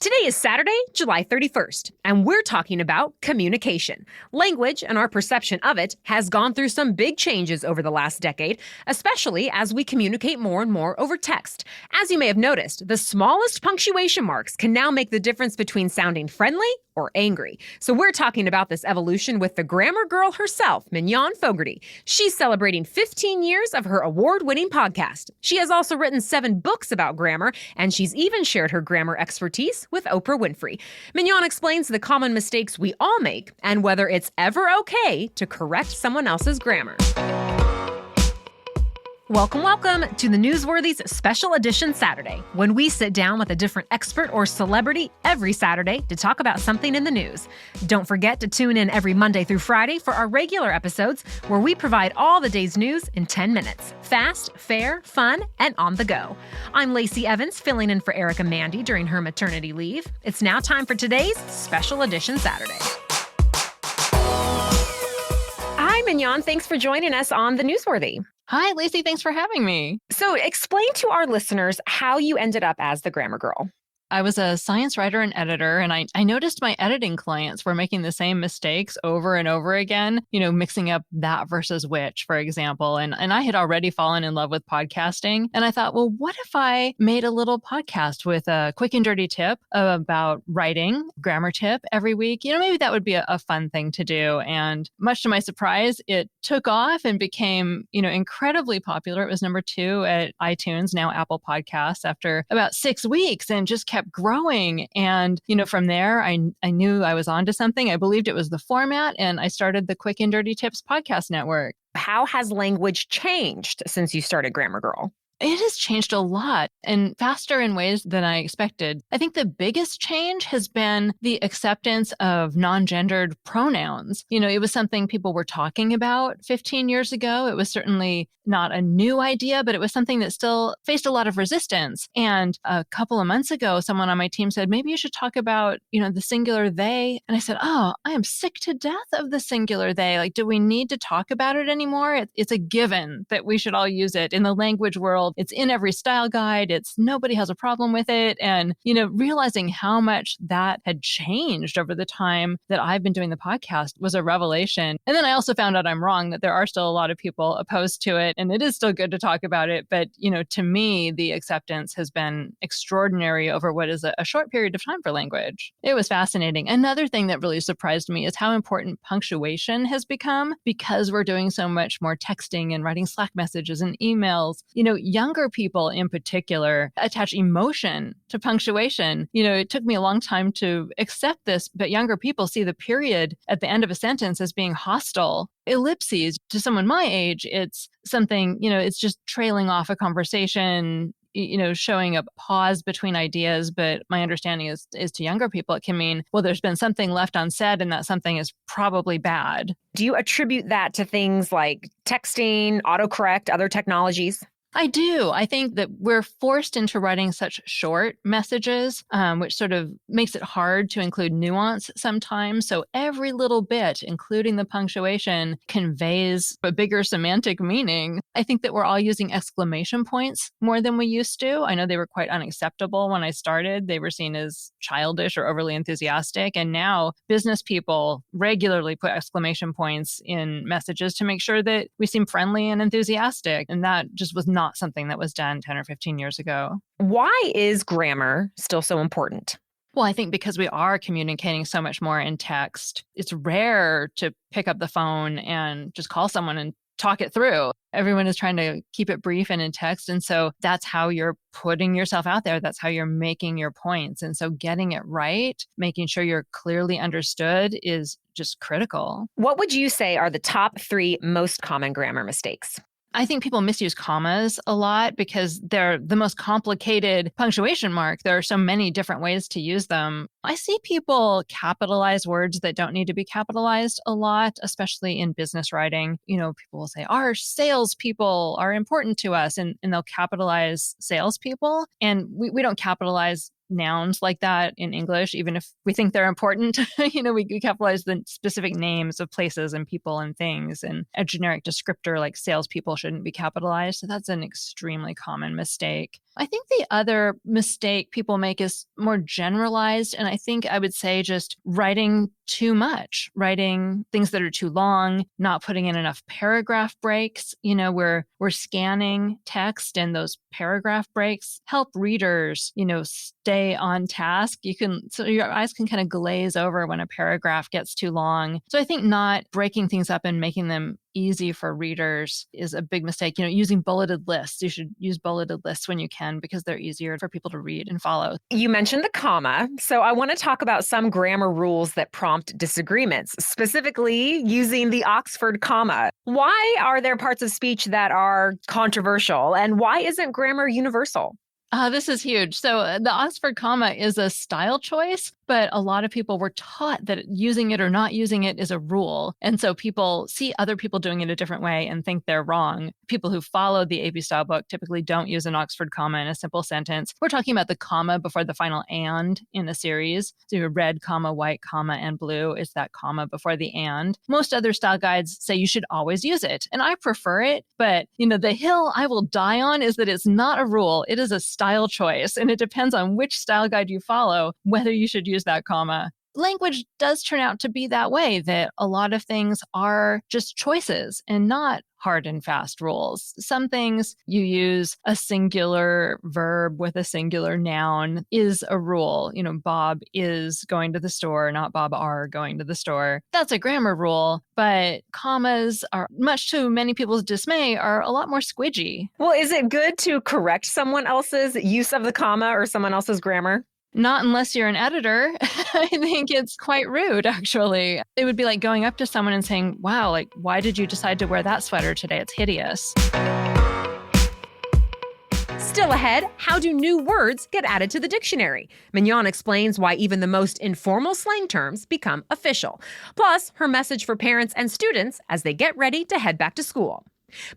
Today is Saturday, July 31st, and we're talking about communication. Language and our perception of it has gone through some big changes over the last decade, especially as we communicate more and more over text. As you may have noticed, the smallest punctuation marks can now make the difference between sounding friendly or angry. So we're talking about this evolution with the grammar girl herself, Mignon Fogarty. She's celebrating 15 years of her award-winning podcast. She has also written 7 books about grammar, and she's even shared her grammar expertise with Oprah Winfrey. Mignon explains the common mistakes we all make and whether it's ever okay to correct someone else's grammar. Welcome to the Newsworthy's Special Edition Saturday, when we sit down with a different expert or celebrity every Saturday to talk about something in the news. Don't forget to tune in every Monday through Friday for our regular episodes, where we provide all the day's news in 10 minutes. Fast, fair, fun, and on the go. I'm Lacey Evans, filling in for Erica Mandy during her maternity leave. It's now time for today's Special Edition Saturday. Hi, Mignon. Thanks for joining us on the Newsworthy. Hi, Lacey. Thanks for having me. So explain to our listeners how you ended up as the grammar girl. I was a science writer and editor, and I noticed my editing clients were making the same mistakes over and over again, mixing up that versus which, for example. And I had already fallen in love with podcasting. And I thought, well, what if I made a little podcast with a quick and dirty tip about writing, grammar tip every week? Maybe that would be a fun thing to do. And much to my surprise, it took off and became, incredibly popular. It was number 2 at iTunes, now Apple Podcasts, after about 6 weeks, and just kept growing. And, from there, I knew I was onto something. I believed it was the format, and I started the Quick and Dirty Tips podcast network. How has language changed since you started Grammar Girl? It has changed a lot, and faster in ways than I expected. I think the biggest change has been the acceptance of non-gendered pronouns. It was something people were talking about 15 years ago. It was certainly not a new idea, but it was something that still faced a lot of resistance. And a couple of months ago, someone on my team said, maybe you should talk about, the singular they. And I said, I am sick to death of the singular they. Like, do we need to talk about it anymore? It's a given that we should all use it in the language world. It's in every style guide. Nobody has a problem with it. And, realizing how much that had changed over the time that I've been doing the podcast was a revelation. And then I also found out I'm wrong, that there are still a lot of people opposed to it. And it is still good to talk about it. But, to me, the acceptance has been extraordinary over what is a short period of time for language. It was fascinating. Another thing that really surprised me is how important punctuation has become, because we're doing so much more texting and writing Slack messages and emails. Younger people in particular attach emotion to punctuation. It took me a long time to accept this, but younger people see the period at the end of a sentence as being hostile. Ellipses, to someone my age, it's something, it's just trailing off a conversation, showing a pause between ideas. But my understanding is to younger people, it can mean, well, there's been something left unsaid and that something is probably bad. Do you attribute that to things like texting, autocorrect, other technologies? I do. I think that we're forced into writing such short messages, which sort of makes it hard to include nuance sometimes. So every little bit, including the punctuation, conveys a bigger semantic meaning. I think that we're all using exclamation points more than we used to. I know they were quite unacceptable when I started. They were seen as childish or overly enthusiastic. And now business people regularly put exclamation points in messages to make sure that we seem friendly and enthusiastic. And that just was not something that was done 10 or 15 years ago. Why is grammar still so important? Well, I think because we are communicating so much more in text, it's rare to pick up the phone and just call someone and talk it through. Everyone is trying to keep it brief and in text. And so that's how you're putting yourself out there. That's how you're making your points. And so getting it right, making sure you're clearly understood is just critical. What would you say are the top 3 most common grammar mistakes? I think people misuse commas a lot because they're the most complicated punctuation mark. There are so many different ways to use them. I see people capitalize words that don't need to be capitalized a lot, especially in business writing. People will say, our salespeople are important to us, and they'll capitalize salespeople. And we don't capitalize nouns like that in English, even if we think they're important. We capitalize the specific names of places and people and things, and a generic descriptor like salespeople shouldn't be capitalized. So that's an extremely common mistake. I think the other mistake people make is more generalized. And I think I would say just writing too much, writing things that are too long, not putting in enough paragraph breaks. We're scanning text, and those paragraph breaks help readers, stay on task. So your eyes can kind of glaze over when a paragraph gets too long. So I think not breaking things up and making them easy for readers is a big mistake. Using bulleted lists. You should use bulleted lists when you can because they're easier for people to read and follow. You mentioned the comma, so I want to talk about some grammar rules that prompt disagreements, specifically using the Oxford comma. Why are there parts of speech that are controversial, and why isn't grammar universal? This is huge. So the Oxford comma is a style choice, but a lot of people were taught that using it or not using it is a rule. And so people see other people doing it a different way and think they're wrong. People who follow the AP style book typically don't use an Oxford comma in a simple sentence. We're talking about the comma before the final and in a series. So your red, comma, white, comma, and blue is that comma before the and. Most other style guides say you should always use it. And I prefer it, but the hill I will die on is that it's not a rule. It is a style choice, and it depends on which style guide you follow, whether you should use that comma. Language does turn out to be that way, that a lot of things are just choices and not hard and fast rules. Some things you use a singular verb with a singular noun is a rule. Bob is going to the store, not Bob are going to the store. That's a grammar rule, but commas are, much to many people's dismay, are a lot more squidgy. Well, is it good to correct someone else's use of the comma or someone else's grammar? Not unless you're an editor. I think it's quite rude, actually. It would be like going up to someone and saying, wow, why did you decide to wear that sweater today? It's hideous. Still ahead, how do new words get added to the dictionary? Mignon explains why even the most informal slang terms become official. Plus, her message for parents and students as they get ready to head back to school.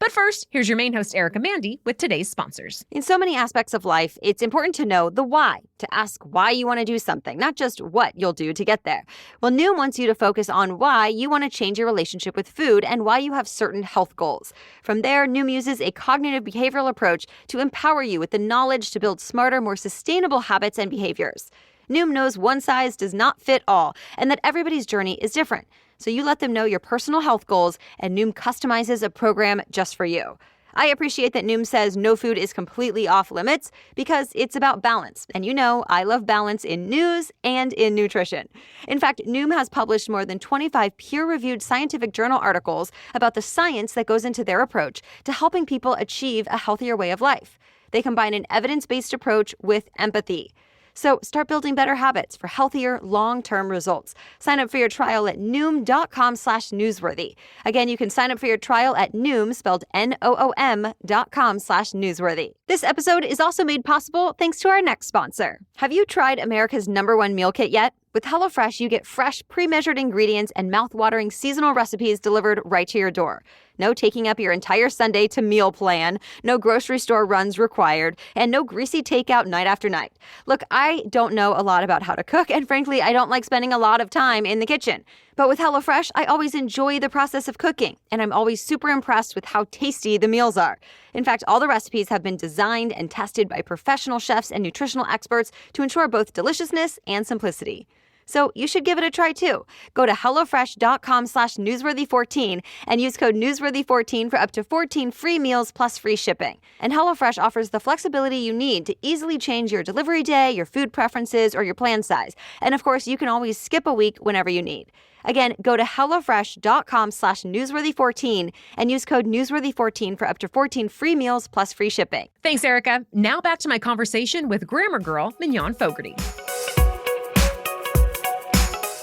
But first, here's your main host, Erica Mandy, with today's sponsors. In so many aspects of life, it's important to know the why, to ask why you want to do something, not just what you'll do to get there. Well, Noom wants you to focus on why you want to change your relationship with food and why you have certain health goals. From there, Noom uses a cognitive behavioral approach to empower you with the knowledge to build smarter, more sustainable habits and behaviors. Noom knows one size does not fit all, and that everybody's journey is different. So you let them know your personal health goals, and Noom customizes a program just for you. I appreciate that Noom says no food is completely off limits because it's about balance. And I love balance in news and in nutrition. In fact, Noom has published more than 25 peer-reviewed scientific journal articles about the science that goes into their approach to helping people achieve a healthier way of life. They combine an evidence-based approach with empathy. So start building better habits for healthier, long-term results. Sign up for your trial at Noom.com/newsworthy. Again, you can sign up for your trial at Noom, spelled Noom.com/newsworthy. This episode is also made possible thanks to our next sponsor. Have you tried America's #1 meal kit yet? With HelloFresh, you get fresh, pre-measured ingredients and mouth-watering seasonal recipes delivered right to your door. No taking up your entire Sunday to meal plan, no grocery store runs required, and no greasy takeout night after night. Look, I don't know a lot about how to cook, and frankly, I don't like spending a lot of time in the kitchen. But with HelloFresh, I always enjoy the process of cooking, and I'm always super impressed with how tasty the meals are. In fact, all the recipes have been designed and tested by professional chefs and nutritional experts to ensure both deliciousness and simplicity. So you should give it a try too. Go to HelloFresh.com/newsworthy14 and use code newsworthy14 for up to 14 free meals plus free shipping. And HelloFresh offers the flexibility you need to easily change your delivery day, your food preferences, or your plan size. And of course, you can always skip a week whenever you need. Again, go to HelloFresh.com/newsworthy14 and use code newsworthy14 for up to 14 free meals plus free shipping. Thanks, Erica. Now back to my conversation with grammar girl, Mignon Fogarty.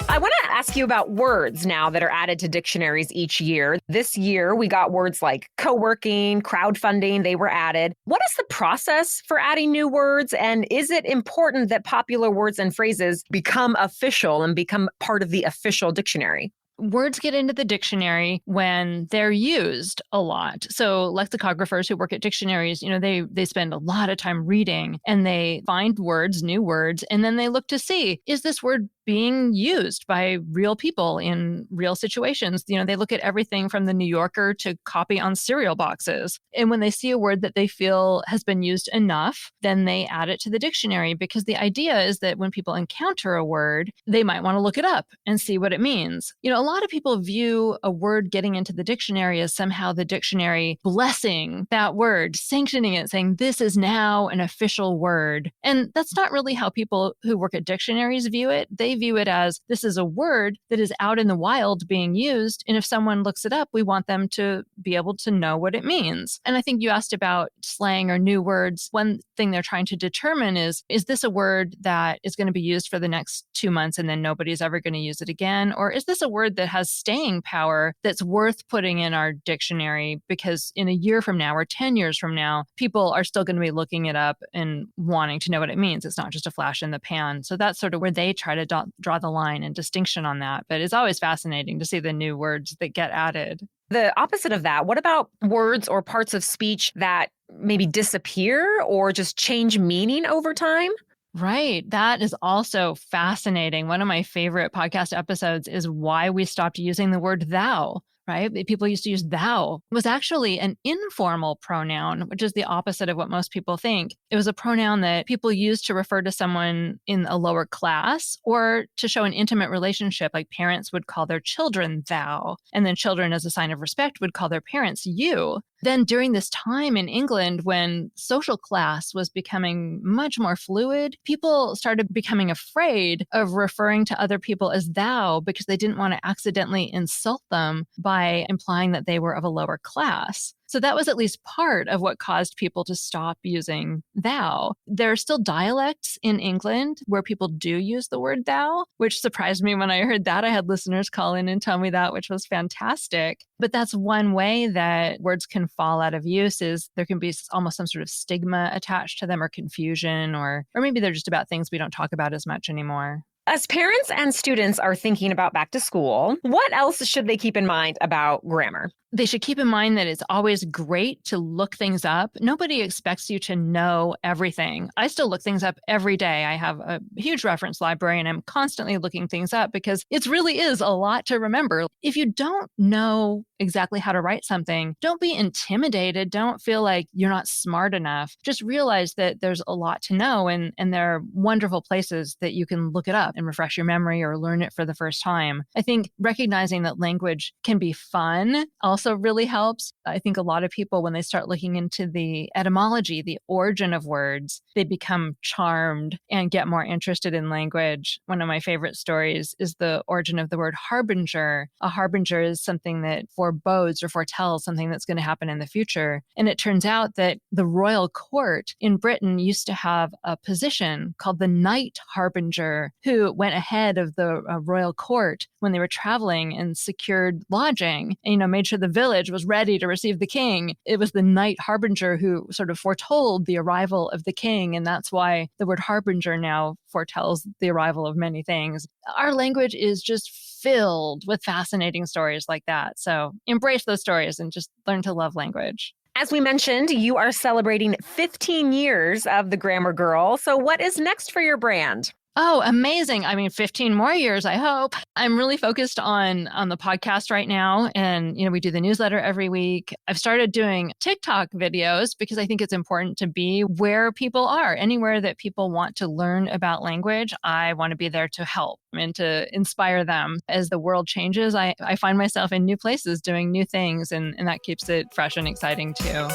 I want to ask you about words now that are added to dictionaries each year. This year, we got words like co-working, crowdfunding, they were added. What is the process for adding new words? And is it important that popular words and phrases become official and become part of the official dictionary? Words get into the dictionary when they're used a lot. So lexicographers who work at dictionaries, they spend a lot of time reading and they find words, new words, and then they look to see, is this word being used by real people in real situations? They look at everything from the New Yorker to copy on cereal boxes. And when they see a word that they feel has been used enough, then they add it to the dictionary, because the idea is that when people encounter a word, they might want to look it up and see what it means. A lot of people view a word getting into the dictionary as somehow the dictionary blessing that word, sanctioning it, saying this is now an official word. And that's not really how people who work at dictionaries view it. They view it as this is a word that is out in the wild being used. And if someone looks it up, we want them to be able to know what it means. And I think you asked about slang or new words. One thing they're trying to determine is this a word that is going to be used for the next 2 months and then nobody's ever going to use it again? Or is this a word that has staying power that's worth putting in our dictionary, because in a year from now or 10 years from now, people are still going to be looking it up and wanting to know what it means. It's not just a flash in the pan. So that's sort of where they try to draw the line and distinction on that. But it's always fascinating to see the new words that get added. The opposite of that, what about words or parts of speech that maybe disappear or just change meaning over time? Right. That is also fascinating. One of my favorite podcast episodes is why we stopped using the word thou. Right? People used to use thou. It was actually an informal pronoun, which is the opposite of what most people think. It was a pronoun that people used to refer to someone in a lower class or to show an intimate relationship, like parents would call their children thou, and then children, as a sign of respect, would call their parents you. Then during this time in England, when social class was becoming much more fluid, people started becoming afraid of referring to other people as thou because they didn't want to accidentally insult them by implying that they were of a lower class. So that was at least part of what caused people to stop using thou. There are still dialects in England where people do use the word thou, which surprised me when I heard that. I had listeners call in and tell me that, which was fantastic. But that's one way that words can fall out of use, is there can be almost some sort of stigma attached to them, or confusion, or maybe they're just about things we don't talk about as much anymore. As parents and students are thinking about back to school, what else should they keep in mind about grammar? They should keep in mind that it's always great to look things up. Nobody expects you to know everything. I still look things up every day. I have a huge reference library and I'm constantly looking things up because it really is a lot to remember. If you don't know exactly how to write something, don't be intimidated. Don't feel like you're not smart enough. Just realize that there's a lot to know, and there are wonderful places that you can look it up and refresh your memory or learn it for the first time. I think recognizing that language can be fun also really helps. I think a lot of people, when they start looking into the etymology, the origin of words, they become charmed and get more interested in language. One of my favorite stories is the origin of the word harbinger. A harbinger is something that forebodes or foretells something that's going to happen in the future. And it turns out that the royal court in Britain used to have a position called the night harbinger, who went ahead of the royal court when they were traveling and secured lodging and, made sure the village was ready to receive the king. It was the night harbinger who sort of foretold the arrival of the king. And that's why the word harbinger now foretells the arrival of many things. Our language is just filled with fascinating stories like that. So embrace those stories and just learn to love language. As we mentioned, you are celebrating 15 years of the Grammar Girl. So what is next for your brand? Oh, amazing. 15 more years, I hope. I'm really focused on the podcast right now. And, we do the newsletter every week. I've started doing TikTok videos because I think it's important to be where people are. Anywhere that people want to learn about language, I want to be there to help and to inspire them. As the world changes, I find myself in new places doing new things, and that keeps it fresh and exciting too.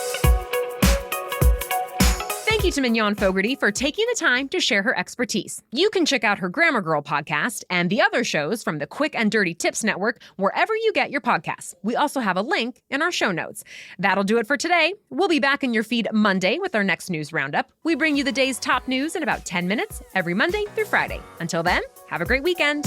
Thank you to Mignon Fogarty for taking the time to share her expertise. You can check out her Grammar Girl podcast and the other shows from the Quick and Dirty Tips Network wherever you get your podcasts. We also have a link in our show notes. That'll do it for today. We'll be back in your feed Monday with our next news roundup. We bring you the day's top news in about 10 minutes every Monday through Friday. Until then, have a great weekend.